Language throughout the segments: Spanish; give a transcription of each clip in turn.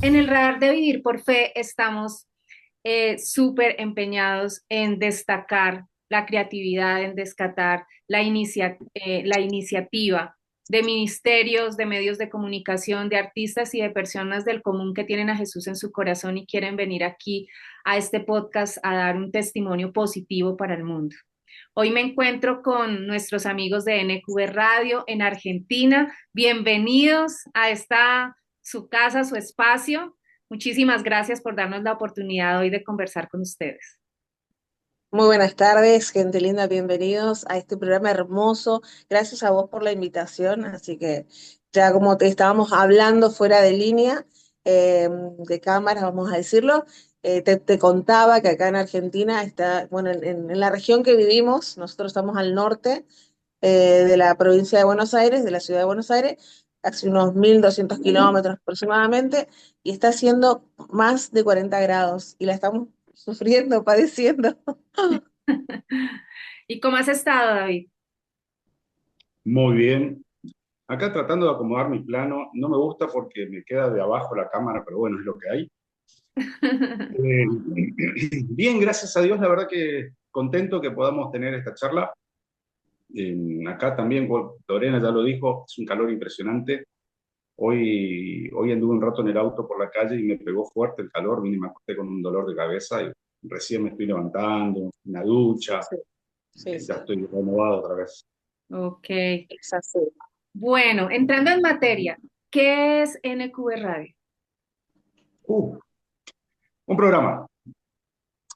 En el Radar de Vivir por Fe estamos súper empeñados en destacar la creatividad, en destacar la iniciativa de ministerios, de medios de comunicación, de artistas y de personas del común que tienen a Jesús en su corazón y quieren venir aquí a este podcast a dar un testimonio positivo para el mundo. Hoy me encuentro con nuestros amigos de NQB Radio en Argentina. Bienvenidos a esta su casa, su espacio. Muchísimas gracias por darnos la oportunidad hoy de conversar con ustedes. Muy buenas tardes, gente linda, bienvenidos a este programa hermoso. Gracias a vos por la invitación, así que ya como te estábamos hablando fuera de línea, de cámara, vamos a decirlo, te contaba que acá en Argentina está, bueno, en la región que vivimos, nosotros estamos al norte de la provincia de Buenos Aires, de la ciudad de Buenos Aires, hace unos 1.200 kilómetros aproximadamente, y está haciendo más de 40 grados, y la estamos sufriendo, padeciendo. ¿Y cómo has estado, David? Muy bien. Acá tratando de acomodar mi plano, no me gusta porque me queda de abajo la cámara, pero bueno, es lo que hay. Bien, gracias a Dios, la verdad que contento que podamos tener esta charla. Acá también, bueno, Lorena ya lo dijo, es un calor impresionante. Hoy anduve un rato en el auto por la calle y me pegó fuerte el calor, vine y me acosté con un dolor de cabeza y recién me estoy levantando, una ducha, Sí, sí, sí, ya estoy renovado otra vez. Ok. es así. Bueno, entrando en materia, ¿qué es NQB Radio? Uh, un programa.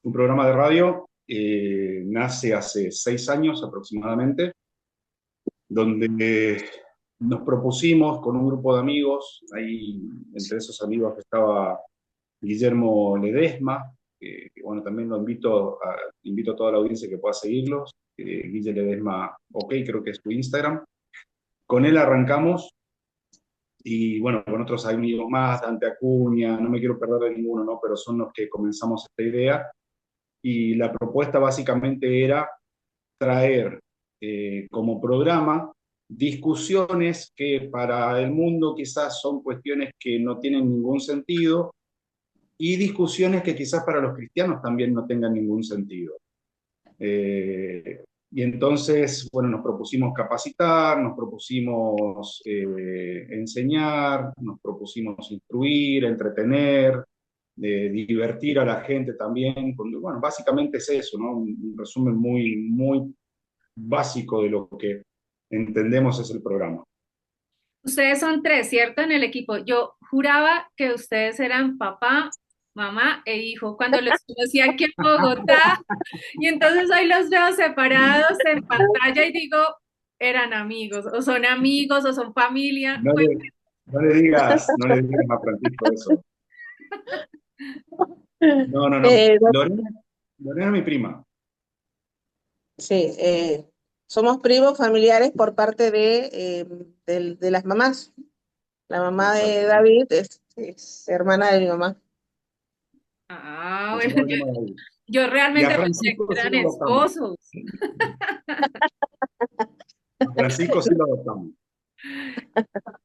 Un programa de radio, nace hace 6 años aproximadamente, donde nos propusimos con un grupo de amigos, ahí entre esos amigos estaba Guillermo Ledesma, que, bueno, también invito a toda la audiencia que pueda seguirlos, Guille Ledesma, ok, creo que es su Instagram. Con él arrancamos y bueno, con otros amigos más, Dante Acuña, no me quiero perder de ninguno, ¿no? Pero son los que comenzamos esta idea y la propuesta básicamente era traer como programa discusiones que para el mundo quizás son cuestiones que no tienen ningún sentido y discusiones que quizás para los cristianos también no tengan ningún sentido. Y entonces, bueno, nos propusimos capacitar, nos propusimos enseñar, nos propusimos instruir, entretener, divertir a la gente también. Bueno, básicamente es eso, ¿no? Un resumen muy, muy básico de lo que entendemos es el programa. Ustedes son tres, ¿cierto? En el equipo. Yo juraba que ustedes eran papá, mamá e hijo cuando los conocí aquí en Bogotá y entonces hoy los veo separados en pantalla y digo, eran amigos o son familia. No Pues, le, no le digas a Francisco eso. No, no, no. No, Lorena es mi prima. sí, somos primos familiares por parte de las mamás. La mamá de Exacto. David es hermana de mi mamá. ah, bueno, Nosotros venimos de ahí. yo Y a realmente pensé Francisco que sí eran lo adoptamos. esposos. A Francisco sí lo adoptamos.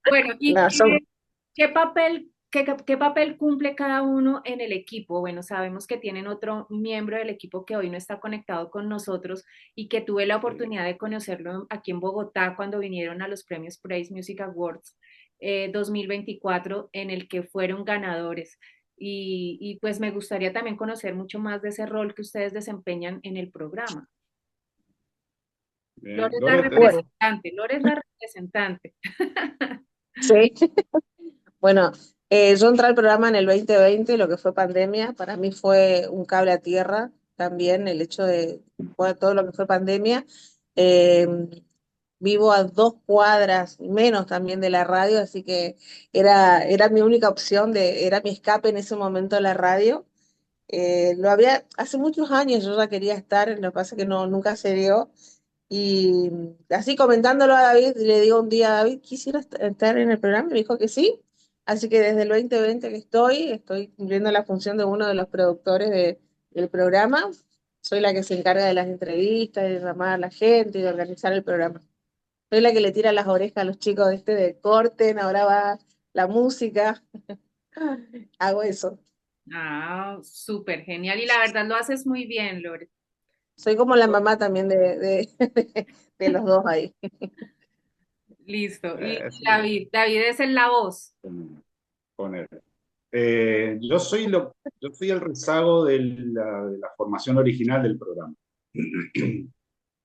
Bueno, ¿y No, somos, qué papel cumple cada uno en el equipo? Bueno, sabemos que tienen otro miembro del equipo que hoy no está conectado con nosotros y que tuve la oportunidad de conocerlo aquí en Bogotá cuando vinieron a los premios Praise Music Awards 2024, en el que fueron ganadores. Y pues me gustaría también conocer mucho más de ese rol que ustedes desempeñan en el programa. Lore Bien. es la Lore, bueno, representante, Lore es la representante. sí. Bueno, yo entré al programa en el 2020, lo que fue pandemia. Para mí fue un cable a tierra también el hecho de bueno, todo lo que fue pandemia. Eh, Vivo a 2 cuadras menos también de la radio, así que era mi única opción, era mi escape en ese momento la radio. Hace muchos años yo ya quería estar, lo que pasa es que no, nunca se dio. Y así comentándolo a David, le digo un día a David, quisiera estar en el programa, y me dijo que sí. Así que desde el 2020 que estoy cumpliendo la función de uno de los productores del programa. Soy la que se encarga de las entrevistas, de llamar a la gente y de organizar el programa. Soy la que le tira las orejas a los chicos de corten, ahora va la música. Hago eso. Ah, súper genial. Y la verdad lo haces muy bien, Lore. Soy como la mamá también de los dos ahí. Listo. Y Sí, David es en la voz. poner. Yo soy yo soy el rezago de la formación original del programa.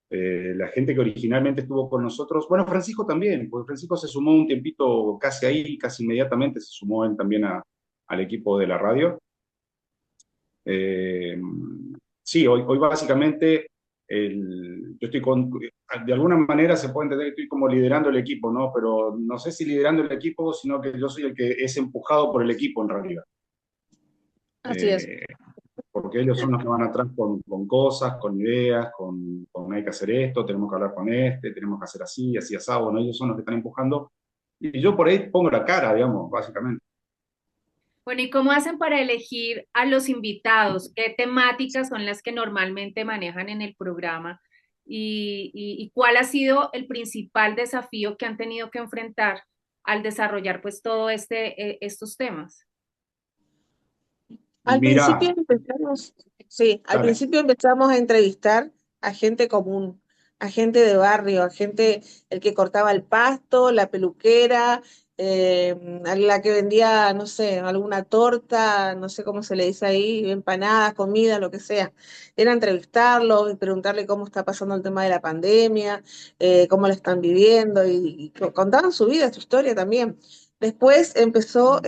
La gente que originalmente estuvo con nosotros, bueno, Francisco también, porque Francisco se sumó un tiempito casi ahí, casi inmediatamente se sumó él también al equipo de la radio. Eh, sí, hoy básicamente yo estoy de alguna manera se puede entender que estoy como liderando el equipo, ¿no? Pero no sé si liderando el equipo, sino que yo soy el que es empujado por el equipo en realidad. Así es. Eh, Porque ellos son los que van atrás con cosas, con ideas, con hay que hacer esto, tenemos que hablar con este, tenemos que hacer así, así asado, bueno, ellos son los que están empujando, y yo por ahí pongo la cara, digamos, básicamente. Bueno, ¿y cómo hacen para elegir a los invitados? ¿Qué temáticas son las que normalmente manejan en el programa? ¿Y cuál ha sido el principal desafío que han tenido que enfrentar al desarrollar pues todo estos temas? Al Mirá, principio empezamos, sí, al dale. principio empezamos a entrevistar a gente común, a gente de barrio, a gente, el que cortaba el pasto, la peluquera, a la que vendía, no sé, alguna torta, no sé cómo se le dice ahí, empanadas, comida, lo que sea. Era entrevistarlos y preguntarle cómo está pasando el tema de la pandemia, cómo lo están viviendo y contaban su vida, su historia también. Después empezamos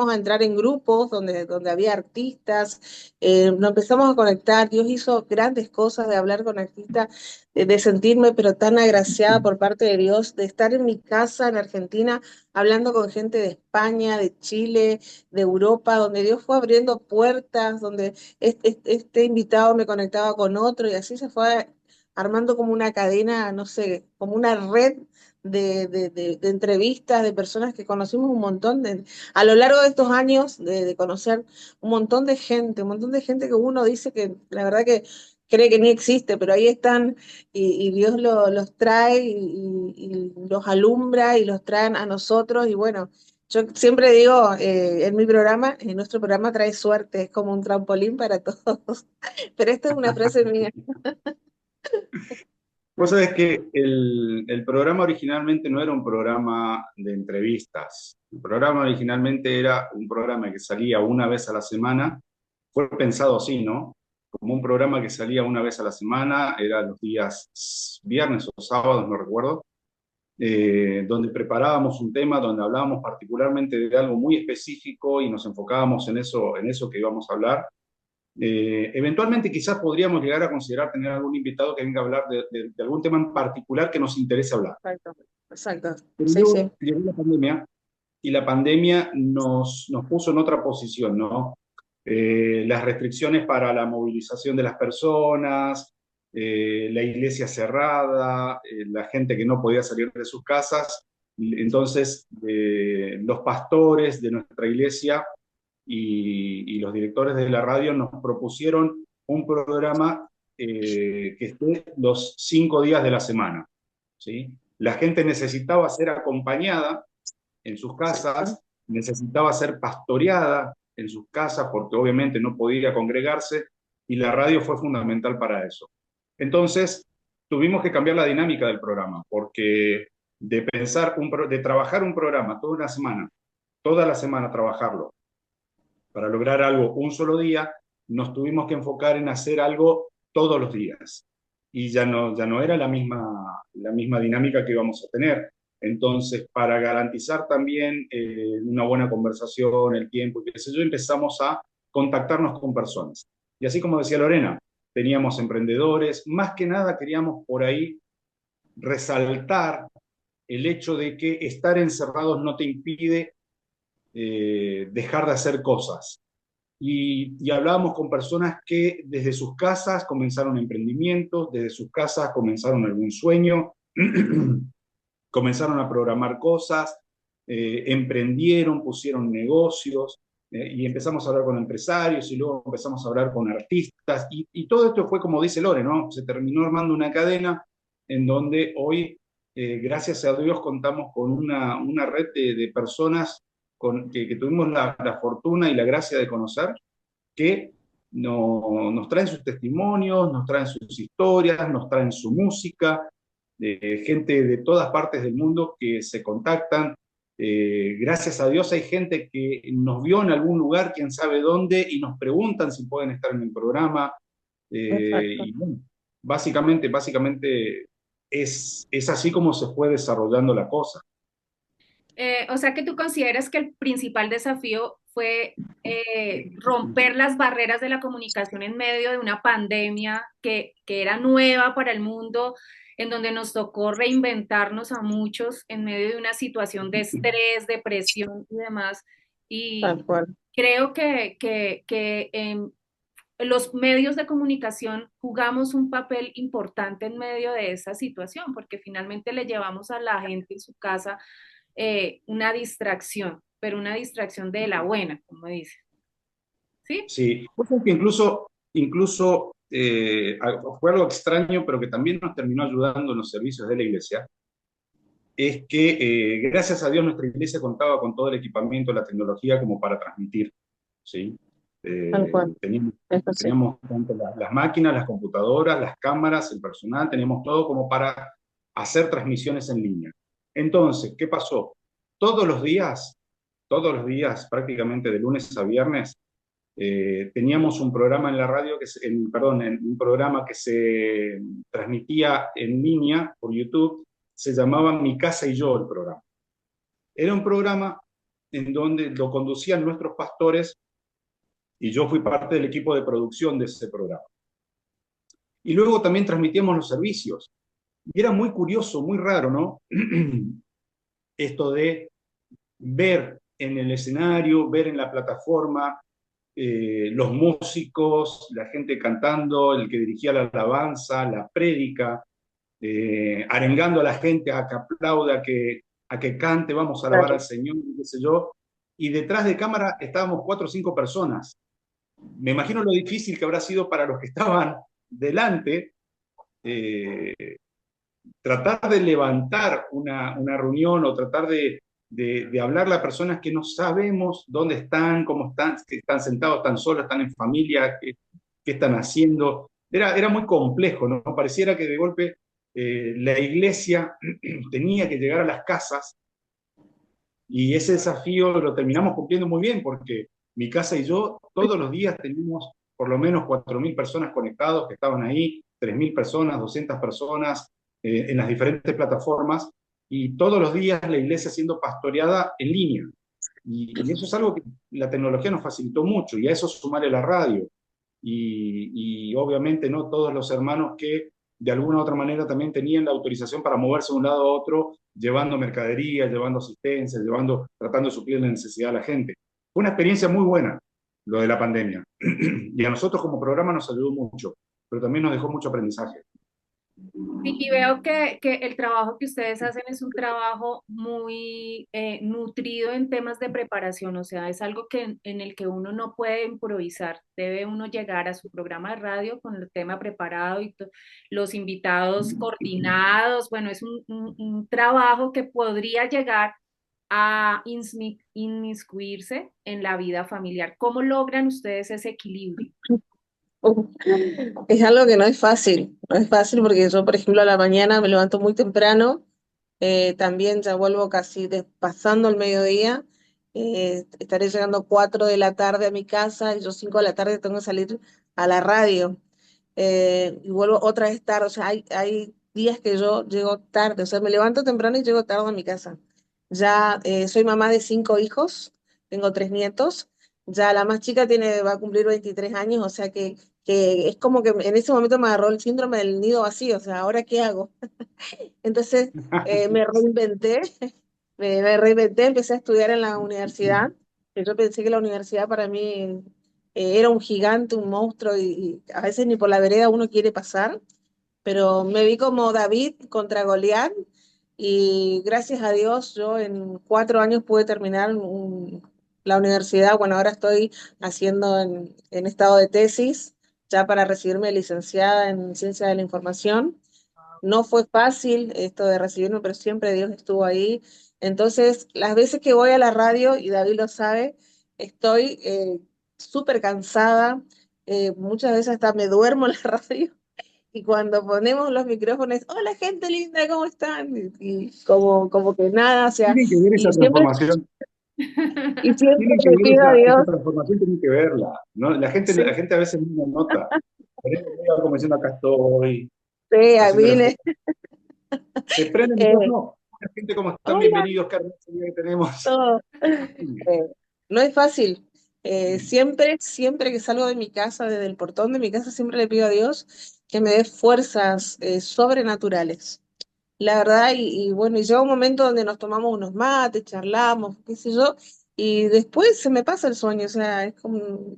a entrar en grupos donde había artistas, nos empezamos a conectar. Dios hizo grandes cosas de hablar con artistas, de sentirme pero tan agraciada por parte de Dios, de estar en mi casa en Argentina hablando con gente de España, de Chile, de Europa, donde Dios fue abriendo puertas, donde este invitado me conectaba con otro y así se fue armando como una cadena, no sé, como una red de entrevistas, de personas que conocimos un montón a lo largo de estos años de conocer un montón de gente que uno dice que la verdad que cree que ni existe, pero ahí están y Dios los trae y los alumbra y los traen a nosotros y bueno, yo siempre digo en nuestro programa trae suerte, es como un trampolín para todos, pero esta es una frase mía. Vos sabés que el programa originalmente no era un programa de entrevistas. El programa originalmente era un programa que salía una vez a la semana. Fue pensado así, ¿no? Como un programa que salía una vez a la semana, era los días viernes o sábados, no recuerdo, donde preparábamos un tema, donde hablábamos particularmente de algo muy específico y nos enfocábamos en eso que íbamos a hablar. Eventualmente quizás podríamos llegar a considerar tener algún invitado que venga a hablar de algún tema en particular que nos interese hablar. Exacto, exacto, Pero sí, luego sí. llegó la pandemia y la pandemia nos puso en otra posición, ¿no? Las restricciones para la movilización de las personas, la iglesia cerrada, la gente que no podía salir de sus casas. Entonces, los pastores de nuestra iglesia y los directores de la radio nos propusieron un programa que esté los 5 días de la semana. ¿Sí? La gente necesitaba ser acompañada en sus casas, necesitaba ser pastoreada en sus casas porque obviamente no podía congregarse y la radio fue fundamental para eso. Entonces, tuvimos que cambiar la dinámica del programa porque de trabajar un programa toda la semana trabajarlo, para lograr algo un solo día, nos tuvimos que enfocar en hacer algo todos los días. Y ya no era la misma dinámica que íbamos a tener. Entonces, para garantizar también una buena conversación, el tiempo, y qué sé yo, empezamos a contactarnos con personas. Y así como decía Lorena, teníamos emprendedores, más que nada queríamos por ahí resaltar el hecho de que estar encerrados no te impide dejar de hacer cosas. Y hablábamos con personas que desde sus casas comenzaron emprendimientos, desde sus casas comenzaron algún sueño, comenzaron a programar cosas, emprendieron, pusieron negocios, y empezamos a hablar con empresarios y luego empezamos a hablar con artistas y todo esto fue como dice Lore, ¿no? Se terminó armando una cadena en donde hoy, gracias a Dios, contamos con una red de personas que tuvimos la fortuna y la gracia de conocer, que nos traen sus testimonios, nos traen sus historias, nos traen su música, gente de todas partes del mundo que se contactan. Gracias a Dios hay gente que nos vio en algún lugar, quién sabe dónde, y nos preguntan si pueden estar en el programa. Exacto. Y bueno, básicamente es así como se fue desarrollando la cosa. O sea que tú consideras que el principal desafío fue romper las barreras de la comunicación en medio de una pandemia que era nueva para el mundo, en donde nos tocó reinventarnos a muchos en medio de una situación de estrés, depresión y demás. Tal Y cual. creo que los medios de comunicación jugamos un papel importante en medio de esa situación, porque finalmente le llevamos a la gente en su casa una distracción, pero una distracción de la buena, como dice. ¿Sí? Sí, creo que incluso fue algo extraño, pero que también nos terminó ayudando en los servicios de la iglesia, es que gracias a Dios nuestra iglesia contaba con todo el equipamiento, la tecnología como para transmitir, ¿sí? Tal cual. Teníamos, Eso sí. teníamos tanto las máquinas, las computadoras, las cámaras, el personal, teníamos todo como para hacer transmisiones en línea. Entonces, ¿qué pasó? Todos los días, prácticamente de lunes a viernes, teníamos un programa en la radio, perdón, un programa que se transmitía en línea por YouTube, se llamaba Mi Casa y Yo el programa. Era un programa en donde lo conducían nuestros pastores y yo fui parte del equipo de producción de ese programa. Y luego también transmitíamos los servicios. Y era muy curioso, muy raro, ¿no? Esto de ver en el escenario, ver en la plataforma, los músicos, la gente cantando, el que dirigía la alabanza, la prédica, arengando a la gente a que aplaude, a que cante, vamos a alabar al Claro. Señor, qué sé yo. Y detrás de cámara estábamos 4 o 5 personas. Me imagino lo difícil que habrá sido para los que estaban delante, eh, tratar de levantar una reunión o tratar de hablarle a personas que no sabemos dónde están, cómo están, que están sentados, están solos, están en familia, qué están haciendo. Era muy complejo, ¿no? Pareciera que de golpe la iglesia tenía que llegar a las casas y ese desafío lo terminamos cumpliendo muy bien porque mi casa y yo todos los días teníamos por lo menos 4.000 personas conectados que estaban ahí, 3.000 personas, 200 personas en las diferentes plataformas y todos los días la iglesia siendo pastoreada en línea. Y eso es algo que la tecnología nos facilitó mucho y a eso sumarle la radio. Y obviamente no todos los hermanos que de alguna u otra manera también tenían la autorización para moverse de un lado a otro, llevando mercadería, llevando asistencia, tratando de suplir la necesidad de la gente. Fue una experiencia muy buena lo de la pandemia. Y a nosotros como programa nos ayudó mucho, pero también nos dejó mucho aprendizaje. Y veo que el trabajo que ustedes hacen es un trabajo muy nutrido en temas de preparación, o sea, es algo en el que uno no puede improvisar, debe uno llegar a su programa de radio con el tema preparado y los invitados coordinados, bueno, es un trabajo que podría llegar a inmiscuirse en la vida familiar. ¿Cómo logran ustedes ese equilibrio? Es algo que no es fácil, no es fácil porque yo, por ejemplo, a la mañana me levanto muy temprano, también ya vuelvo casi pasando el mediodía, estaré llegando 4 de la tarde a mi casa y yo 5 de la tarde tengo que salir a la radio, y vuelvo otra vez tarde, o sea, hay días que yo llego tarde, o sea, me levanto temprano y llego tarde a mi casa. Ya soy mamá de 5 hijos, tengo 3 nietos, ya la más chica va a cumplir 23 años, o sea que es como que en ese momento me agarró el síndrome del nido vacío, o sea, ¿ahora qué hago? Entonces me reinventé, me reinventé, empecé a estudiar en la universidad, que yo pensé que la universidad para mí era un gigante, un monstruo, y a veces ni por la vereda uno quiere pasar, pero me vi como David contra Goliat, y gracias a Dios yo en 4 años pude terminar la universidad. Bueno, ahora estoy haciendo en estado de tesis, ya para recibirme de licenciada en Ciencia de la Información. no fue fácil esto de recibirme, pero siempre Dios estuvo ahí. Entonces, las veces que voy a la radio, y David lo sabe, estoy súper cansada, muchas veces hasta me duermo en la radio. Y cuando ponemos los micrófonos, hola gente linda, ¿cómo están? Y como que nada, o sea, Tienen que ver esa y siempre, transformación, y siempre tienen que le ver pido a esa Dios, transformación, tienen que verla, ¿no? sí, La gente a veces no lo nota. Por eso llega como diciendo, acá estoy, sí, a haciendo mí las cosas. Se prende el eh, micrófono, hola, gente, ¿cómo están? hola, Bienvenidos, qué hermoso día que tenemos. todo. No es fácil. Siempre que salgo de mi casa, desde el portón de mi casa, siempre le pido a Dios que me dé fuerzas sobrenaturales. La verdad, y bueno, y llega un momento donde nos tomamos unos mates, charlamos, qué sé yo, y después se me pasa el sueño, o sea, es como,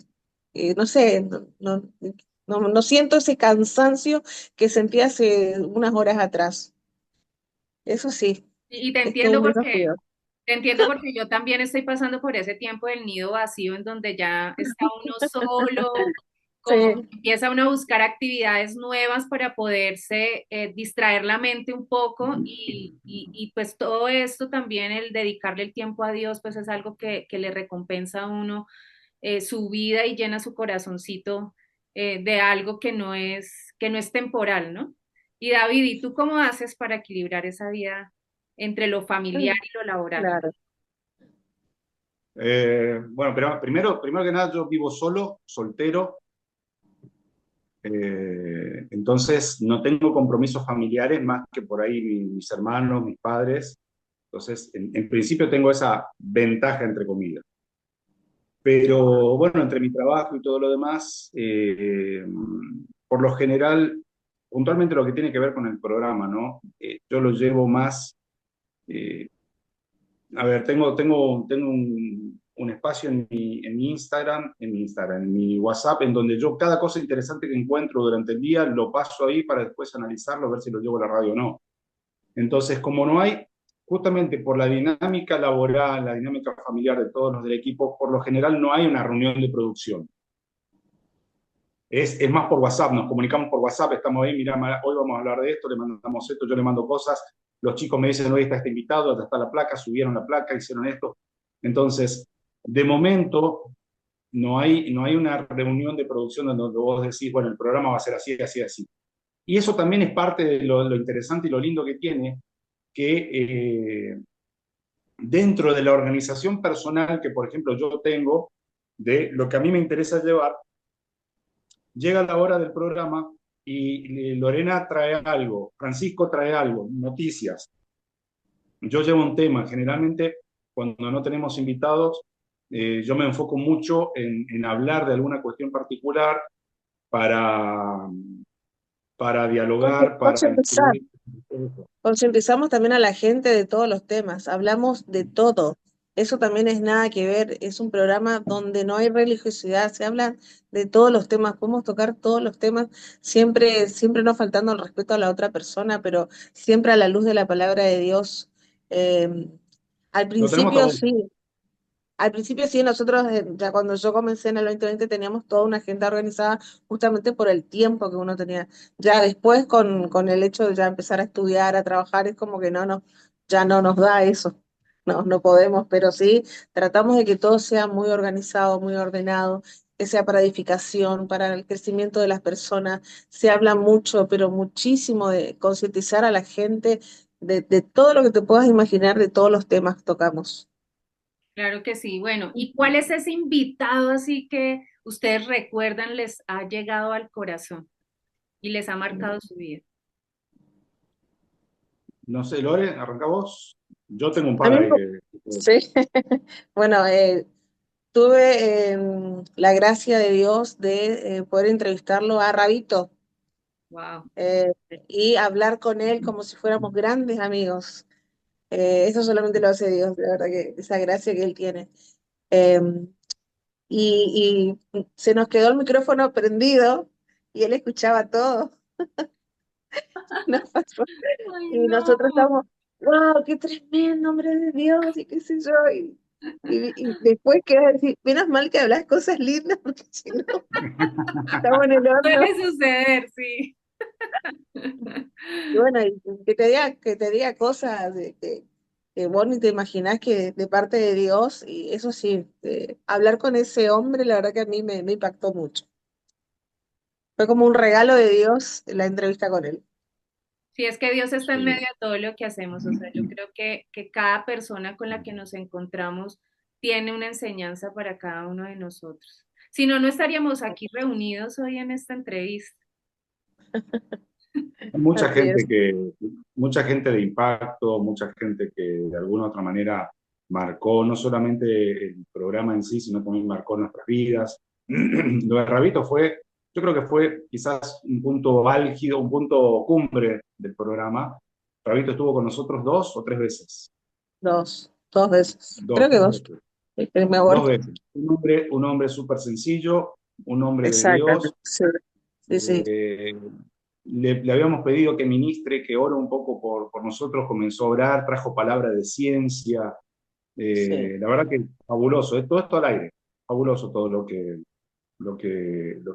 no sé, no siento ese cansancio que sentí hace unas horas atrás. Eso sí, Y es todo un desafío. te entiendo porque yo también estoy pasando por ese tiempo del nido vacío en donde ya está uno solo, como que Sí, empieza uno a buscar actividades nuevas para poderse distraer la mente un poco y pues todo esto también, el dedicarle el tiempo a Dios, pues es algo que le recompensa a uno su vida y llena su corazoncito de algo que no es temporal, ¿no? Y David, ¿y tú cómo haces para equilibrar esa vida entre lo familiar y lo laboral? claro. Bueno, pero primero que nada, yo vivo solo, soltero, entonces no tengo compromisos familiares más que por ahí mis hermanos, mis padres. Entonces, en principio tengo esa ventaja, entre comillas. Pero bueno, entre mi trabajo y todo lo demás, por lo general, puntualmente lo que tiene que ver con el programa, ¿no? Yo lo llevo más, eh, a ver, tengo un espacio en mi Instagram, en mi WhatsApp, en donde yo cada cosa interesante que encuentro durante el día lo paso ahí para después analizarlo, ver si lo llevo a la radio o no. Entonces, como no hay, justamente por la dinámica laboral, la dinámica familiar de todos los del equipo, por lo general no hay una reunión de producción. Es más por WhatsApp, nos comunicamos por WhatsApp, estamos ahí, mira, hoy vamos a hablar de esto, le mandamos esto, yo le mando cosas, los chicos me dicen, hoy está este invitado, ya está la placa, subieron la placa, hicieron esto. Entonces, de momento, no hay una reunión de producción donde vos decís, bueno, el programa va a ser así, así, así. Y eso también es parte de lo interesante y lo lindo que tiene, que dentro de la organización personal que, por ejemplo, yo tengo, de lo que a mí me interesa llevar, llega la hora del programa y Lorena trae algo, Francisco trae algo, noticias. Yo llevo un tema. Generalmente, cuando no tenemos invitados, yo me enfoco mucho en hablar de alguna cuestión particular para, para dialogar, para Concientizar. instruir. Concientizamos también a la gente de todos los temas, hablamos de todo. Eso también es nada que ver, es un programa donde no hay religiosidad, se habla de todos los temas, podemos tocar todos los temas, siempre no faltando el respeto a la otra persona, pero siempre a la luz de la palabra de Dios. Eh, al Lo tenemos principio todo. sí, al principio sí, nosotros, ya cuando yo comencé en el 2020 teníamos toda una agenda organizada justamente por el tiempo que uno tenía. Ya después con el hecho de ya empezar a estudiar, a trabajar, es como que ya no nos da eso, no podemos, pero sí tratamos de que todo sea muy organizado, muy ordenado, que sea para edificación, para el crecimiento de las personas. Se habla mucho, pero muchísimo de concientizar a la gente de todo lo que te puedas imaginar, de todos los temas que tocamos. Claro que sí. Bueno, ¿y cuál es ese invitado así que ustedes recuerdan les ha llegado al corazón y les ha marcado su vida? No sé, Lore, arranca vos. Yo tengo un A par mí, ahí que... sí, bueno, tuve la gracia de Dios de poder entrevistarlo a Rabito Wow. eh, y hablar con él como si fuéramos grandes amigos. Eso solamente lo hace Dios, de verdad que esa gracia que él tiene. Eh, y se nos quedó el micrófono prendido y él escuchaba todo. Nos pasó. Ay, Y no. nosotros estamos, wow, qué tremendo, hombre de Dios, y qué sé yo. Y después queda decir, menos mal que hablas cosas lindas, porque si no, estamos en el horno. Suele suceder, sí. Y bueno, y que te diga cosas que vos ni te imaginás que de parte de Dios, y eso sí, hablar con ese hombre, la verdad que a mí me impactó mucho. Fue como un regalo de Dios la entrevista con él. Sí, es que Dios está en medio Sí. de todo lo que hacemos. O sea, yo creo que cada persona con la que nos encontramos tiene una enseñanza para cada uno de nosotros. Si no, no estaríamos aquí reunidos hoy en esta entrevista. Hay Así es. mucha gente de impacto, mucha gente que de alguna u otra manera marcó no solamente el programa en sí, sino también marcó nuestras vidas. Lo de Rabito fue, yo creo que fue quizás un punto álgido, un punto cumbre del programa. Rabito estuvo con nosotros 2 o 3 veces. Dos veces. Dos, Creo que dos dos. veces. Que me acuerdo. 2 veces. Un hombre súper sencillo, un hombre de Exactamente. Dios. Sí, sí, sí. eh, le habíamos pedido que ministre, que ore un poco por nosotros, comenzó a orar, trajo palabra de ciencia. Sí. La verdad que fabuloso, todo esto al aire, fabuloso todo lo que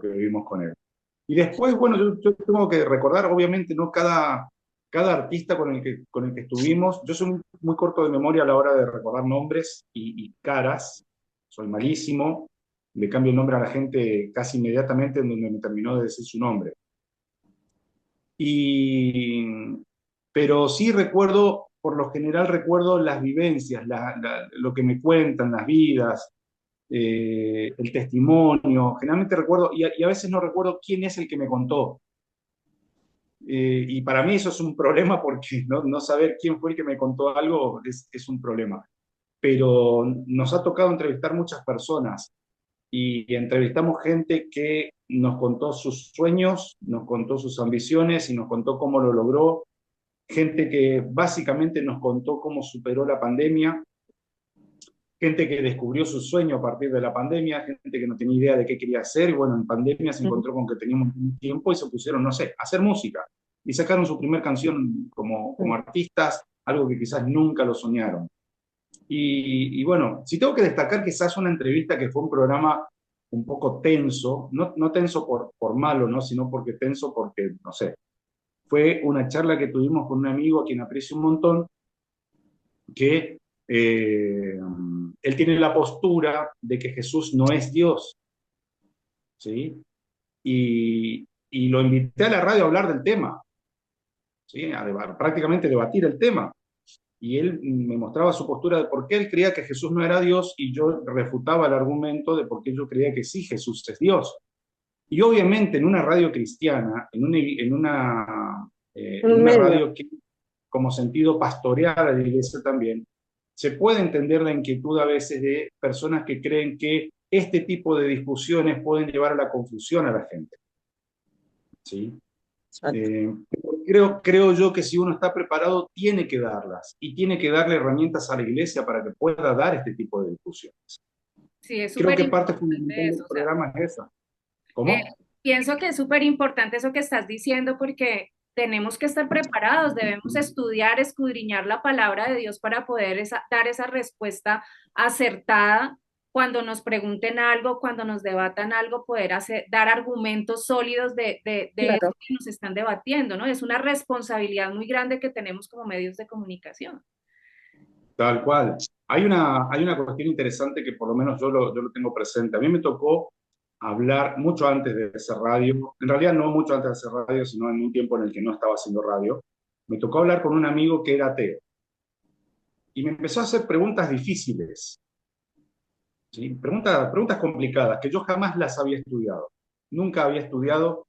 vivimos con él. Y después, bueno, yo tengo que recordar, obviamente, ¿no? Cada artista con el que estuvimos, yo soy muy corto de memoria a la hora de recordar nombres y caras, soy malísimo, le cambio el nombre a la gente casi inmediatamente en donde me terminó de decir su nombre. Y, pero sí recuerdo, por lo general recuerdo las vivencias, lo que me cuentan, las vidas, el testimonio. Generalmente recuerdo, y a veces no recuerdo quién es el que me contó. Y para mí eso es un problema porque no saber quién fue el que me contó algo es un problema. Pero nos ha tocado entrevistar muchas personas y entrevistamos gente que nos contó sus sueños, nos contó sus ambiciones y nos contó cómo lo logró. Gente que básicamente nos contó cómo superó la pandemia, gente que descubrió su sueño a partir de la pandemia, gente que no tenía idea de qué quería hacer, y bueno, en pandemia se Ujú. encontró con que teníamos un tiempo y se pusieron, no sé, a hacer música. Y sacaron su primer canción como artistas, algo que quizás nunca lo soñaron. Y bueno, si tengo que destacar quizás una entrevista que fue un programa un poco tenso, no tenso por malo, ¿no? Sino porque tenso porque, no sé, fue una charla que tuvimos con un amigo a quien aprecio un montón, que él tiene la postura de que Jesús no es Dios, ¿sí? Y lo invité a la radio a hablar del tema, ¿sí? Prácticamente debatir el tema. Y él me mostraba su postura de por qué él creía que Jesús no era Dios y yo refutaba el argumento de por qué yo creía que sí, Jesús es Dios. Y obviamente en una radio cristiana, Un en una medio. radio que como sentido pastoreal a la iglesia también, se puede entender la inquietud a veces de personas que creen que este tipo de discusiones pueden llevar a la confusión a la gente. ¿Sí? Exacto. Creo yo que si uno está preparado, tiene que darlas y tiene que darle herramientas a la iglesia para que pueda dar este tipo de discusiones. Sí, es Creo súper que parte importante fundamental eso. del O sea, programa es esa. Eh, ¿Cómo? pienso que es súper importante eso que estás diciendo porque tenemos que estar preparados, debemos estudiar, escudriñar la palabra de Dios para poder dar esa respuesta acertada cuando nos pregunten algo, cuando nos debatan algo, poder dar argumentos sólidos de eso Claro. que nos están debatiendo, ¿no? Es una responsabilidad muy grande que tenemos como medios de comunicación. Tal cual. Hay una cuestión interesante que por lo menos yo lo tengo presente. A mí me tocó hablar mucho antes de hacer radio, en realidad no mucho antes de hacer radio, sino en un tiempo en el que no estaba haciendo radio. Me tocó hablar con un amigo que era ateo y me empezó a hacer preguntas difíciles, ¿sí? Preguntas complicadas que yo jamás las había estudiado. Nunca había estudiado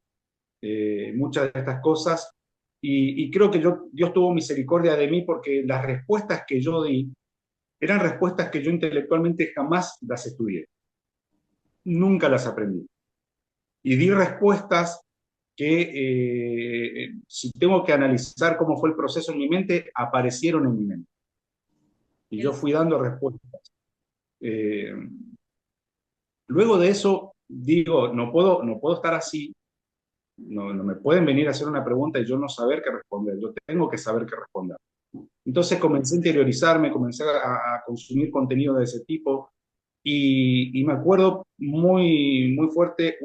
muchas de estas cosas y creo que Dios tuvo misericordia de mí porque las respuestas que yo di eran respuestas que yo intelectualmente jamás las estudié, nunca las aprendí. Y di respuestas que, si tengo que analizar cómo fue el proceso en mi mente, aparecieron en mi mente. Y yo fui dando respuestas. Eh, Luego de eso, digo, no puedo estar así, no me pueden venir a hacer una pregunta y yo no saber qué responder, yo tengo que saber qué responder. Entonces comencé a interiorizarme, comencé a consumir contenido de ese tipo. Y me acuerdo muy, muy fuerte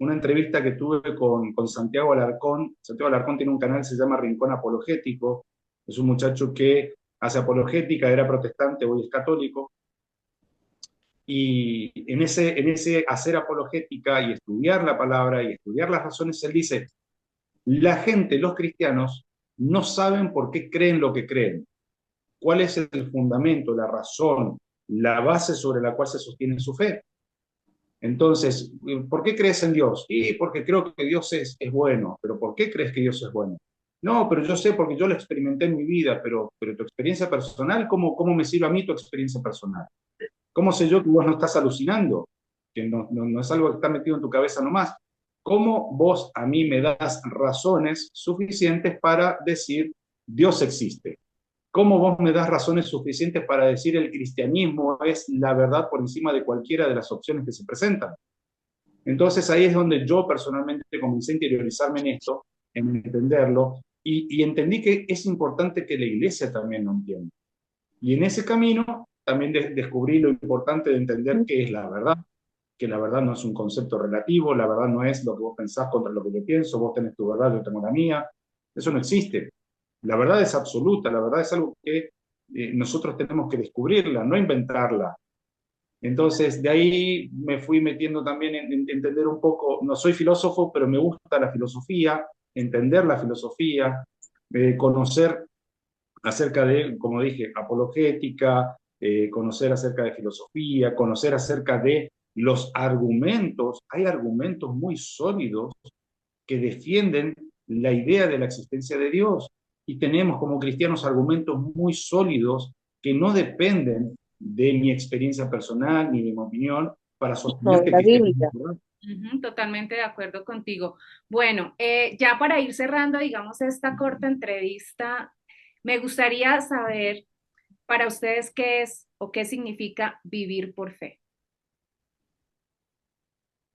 una entrevista que tuve con Santiago Alarcón. Santiago Alarcón tiene un canal que se llama Rincón Apologético. Es un muchacho que hace apologética, era protestante, hoy es católico. Y en ese hacer apologética y estudiar la palabra y estudiar las razones, él dice, la gente, los cristianos, no saben por qué creen lo que creen. ¿Cuál es el fundamento, la razón, la base sobre la cual se sostiene su fe? Entonces, ¿por qué crees en Dios? Y porque creo que Dios es bueno. ¿Pero por qué crees que Dios es bueno? No, pero yo sé porque yo lo experimenté en mi vida, pero tu experiencia personal, ¿cómo me sirve a mí tu experiencia personal? ¿Cómo sé yo que vos no estás alucinando? Que no es algo que está metido en tu cabeza nomás. ¿Cómo vos a mí me das razones suficientes para decir Dios existe? ¿Cómo vos me das razones suficientes para decir el cristianismo es la verdad por encima de cualquiera de las opciones que se presentan? Entonces ahí es donde yo personalmente comencé a interiorizarme en esto, en entenderlo, y entendí que es importante que la iglesia también lo entienda. Y en ese camino también descubrí lo importante de entender qué es la verdad, que la verdad no es un concepto relativo, la verdad no es lo que vos pensás contra lo que yo pienso, vos tenés tu verdad, yo tengo la mía, eso no existe. La verdad es absoluta, la verdad es algo que nosotros tenemos que descubrirla, no inventarla. Entonces, de ahí me fui metiendo también en entender un poco, no soy filósofo, pero me gusta la filosofía, entender la filosofía, conocer acerca de, como dije, apologética, conocer acerca de filosofía, conocer acerca de los argumentos. Hay argumentos muy sólidos que defienden la idea de la existencia de Dios. Y tenemos como cristianos argumentos muy sólidos que no dependen de mi experiencia personal ni de mi opinión para No, sostener de que el la cristianismo Biblia. es verdad. Totalmente de acuerdo contigo. Bueno, ya para ir cerrando, digamos, esta corta entrevista, me gustaría saber para ustedes qué es o qué significa vivir por fe.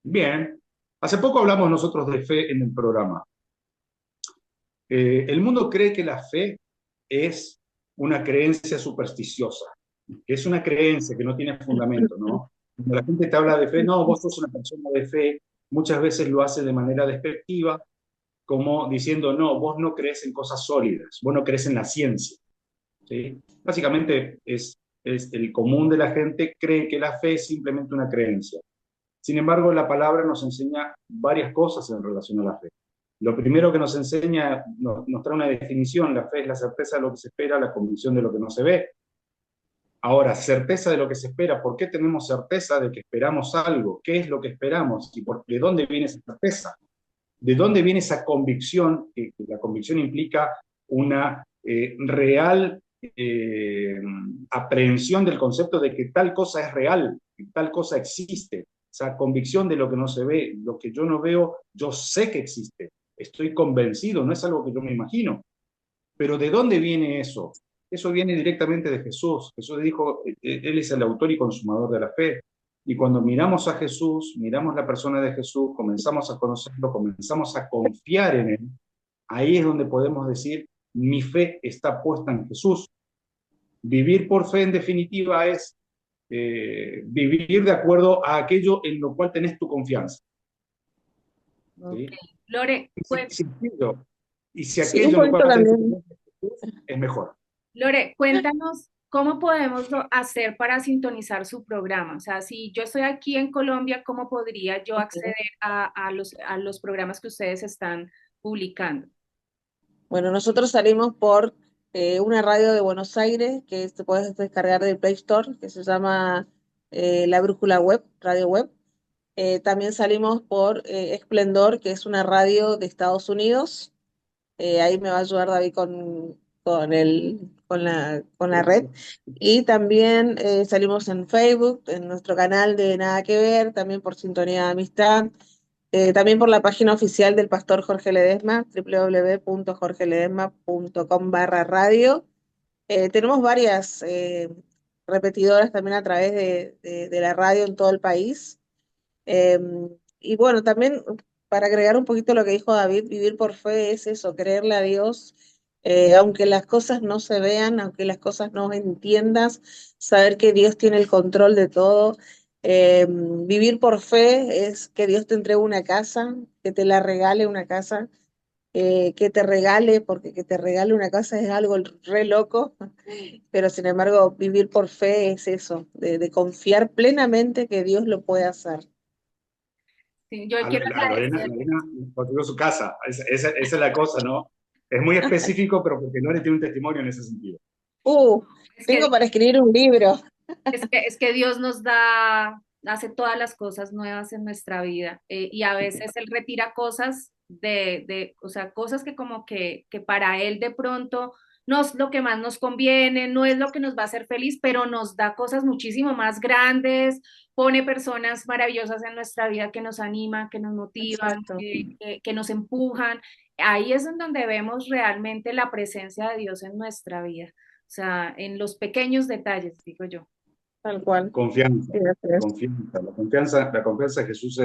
Bien, hace poco hablamos nosotros de fe en el programa. El mundo cree que la fe es una creencia supersticiosa, que es una creencia que no tiene fundamento, ¿no? Cuando la gente te habla de fe, no, vos sos una persona de fe, muchas veces lo hace de manera despectiva, como diciendo, no, vos no crees en cosas sólidas, vos no crees en la ciencia, ¿sí? Básicamente es el común de la gente cree que la fe es simplemente una creencia. Sin embargo, la palabra nos enseña varias cosas en relación a la fe. Lo primero que nos enseña, nos trae una definición: la fe es la certeza de lo que se espera, la convicción de lo que no se ve. Ahora, certeza de lo que se espera, ¿por qué tenemos certeza de que esperamos algo? ¿Qué es lo que esperamos? ¿De dónde viene esa certeza? ¿De dónde viene esa convicción? Que la convicción implica una real aprehensión del concepto de que tal cosa es real, que tal cosa existe. Esa convicción de lo que no se ve, lo que yo no veo, yo sé que existe. Estoy convencido, no es algo que yo me imagino. Pero ¿de dónde viene eso? Eso viene directamente de Jesús. Jesús dijo, Él es el autor y consumador de la fe. Y cuando miramos a Jesús, miramos la persona de Jesús, comenzamos a conocerlo, comenzamos a confiar en Él, ahí es donde podemos decir, mi fe está puesta en Jesús. Vivir por fe, en definitiva, es vivir de acuerdo a aquello en lo cual tenés tu confianza. Ok. ¿Sí? Lore, Y si Sí, un aquello en lo poquito cual tenés tu también. confianza es mejor. Lore, cuéntanos cómo podemos hacer para sintonizar su programa. O sea, si yo estoy aquí en Colombia, ¿cómo podría yo acceder a los programas que ustedes están publicando? Bueno, nosotros salimos por una radio de Buenos Aires que te puedes descargar del Play Store, que se llama La Brújula Web, Radio Web. También salimos por Esplendor, que es una radio de Estados Unidos. Ahí me va a ayudar David con la red. Y también salimos en Facebook, en nuestro canal de Nada que Ver, también por Sintonía de Amistad. También por la página oficial del pastor Jorge Ledesma, www.jorgeledesma.com/radio. Tenemos varias repetidoras también a través de la radio en todo el país. Eh, y bueno, también para agregar un poquito lo que dijo David, vivir por fe es eso, creerle a Dios, aunque las cosas no se vean, aunque las cosas no entiendas, saber que Dios tiene el control de todo. Vivir por fe es que Dios te entregue una casa, que te la regale una casa, que te regale, porque que te regale una casa es algo re loco, pero sin embargo vivir por fe es eso, de confiar plenamente que Dios lo puede hacer. Sí, yo quiero A agradecer. Lorena construyó su casa, esa es la cosa, ¿no? Es muy específico, pero porque Lorena tiene un testimonio en ese sentido. Uh, Es que Tengo para escribir un libro. Es que Dios nos da, hace todas las cosas nuevas en nuestra vida, y a veces Él retira cosas o sea, cosas que como que para Él de pronto no es lo que más nos conviene, no es lo que nos va a hacer feliz, pero nos da cosas muchísimo más grandes, pone personas maravillosas en nuestra vida que nos animan, que nos motivan, Exacto, que nos empujan. Ahí es en donde vemos realmente la presencia de Dios en nuestra vida, o sea, en los pequeños detalles, digo yo. tal cual. Confianza, Sí, así es. confianza. La confianza en Jesús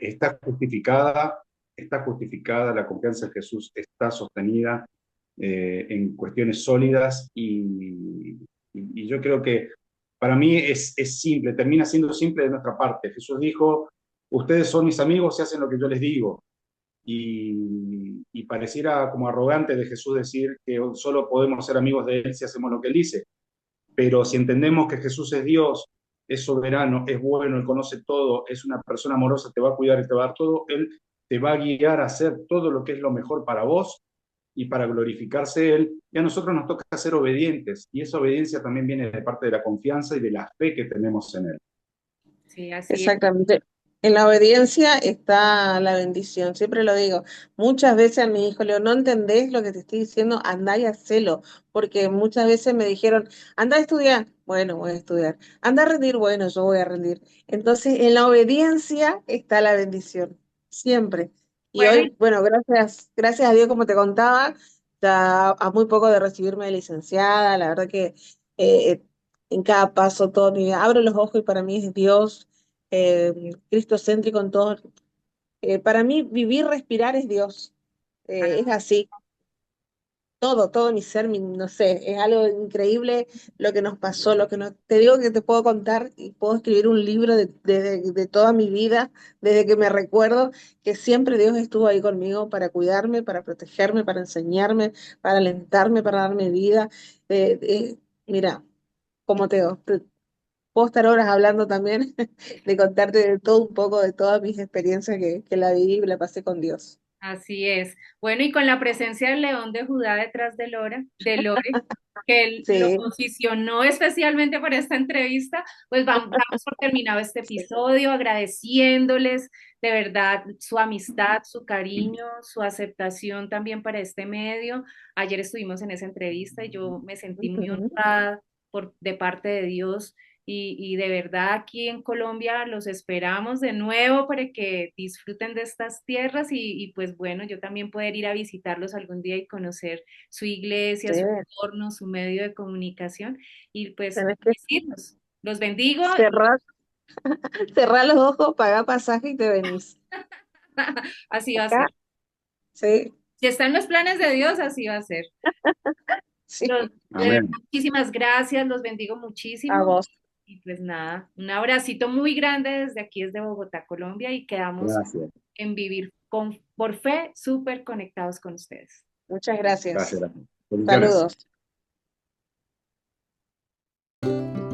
está justificada, la confianza en Jesús está sostenida en cuestiones sólidas y yo creo que para mí es simple, termina siendo simple de nuestra parte. Jesús dijo, ustedes son mis amigos y hacen lo que yo les digo. Y pareciera como arrogante de Jesús decir que solo podemos ser amigos de Él si hacemos lo que Él dice. Pero si entendemos que Jesús es Dios, es soberano, es bueno, Él conoce todo, es una persona amorosa, te va a cuidar y te va a dar todo, Él te va a guiar a hacer todo lo que es lo mejor para vos y para glorificarse Él. Y a nosotros nos toca ser obedientes. Y esa obediencia también viene de parte de la confianza y de la fe que tenemos en Él. Sí, así es. Exactamente. En la obediencia está la bendición, siempre lo digo. Muchas veces a mi hijo le digo, no entendés lo que te estoy diciendo, andá y hacelo, porque muchas veces me dijeron, anda a estudiar, bueno, voy a estudiar, anda a rendir, bueno, yo voy a rendir. Entonces, en la obediencia está la bendición, siempre. Y Bueno, hoy, bueno, gracias a Dios, como te contaba, ya a muy poco de recibirme de licenciada, la verdad que eh, en cada paso, todo mi vida, abro los ojos y para mí es Dios, cristocéntrico en todo. Para mí, vivir, respirar es Dios. Es así. Todo mi ser, no sé, es algo increíble lo que nos pasó, lo que nos, te digo que te puedo contar y puedo escribir un libro de toda mi vida, desde que me recuerdo, que siempre Dios estuvo ahí conmigo para cuidarme, para protegerme, para enseñarme, para alentarme, para darme vida. Mira, como te digo, puedo estar horas hablando también de contarte de todo un poco, de todas mis experiencias que la viví y la pasé con Dios. así es. Bueno, y con la presencia del león de Judá detrás de Lore, que él lo Sí, posicionó especialmente para esta entrevista, pues damos por terminado este sí. episodio, agradeciéndoles de verdad su amistad, su cariño, su aceptación también para este medio. Ayer estuvimos en esa entrevista y yo me sentí muy Ujú. honrada de parte de Dios. Y de verdad aquí en Colombia los esperamos de nuevo para que disfruten de estas tierras y pues bueno, yo también poder ir a visitarlos algún día y conocer su iglesia, Sí, su entorno, su medio de comunicación y pues tenés que bendecirlos. Los bendigo cerrar, cerrar los ojos, pagar pasaje y te venís. así va a ser. Acá, sí, Si están los planes de Dios, así va a ser. sí, Amén. Muchísimas gracias, los bendigo a muchísimo. vos. Y pues nada, un abracito muy grande desde aquí, desde Bogotá, Colombia, y quedamos Gracias. en vivir por fe, súper conectados con ustedes. Muchas gracias. Gracias. Bendiciones. Saludos.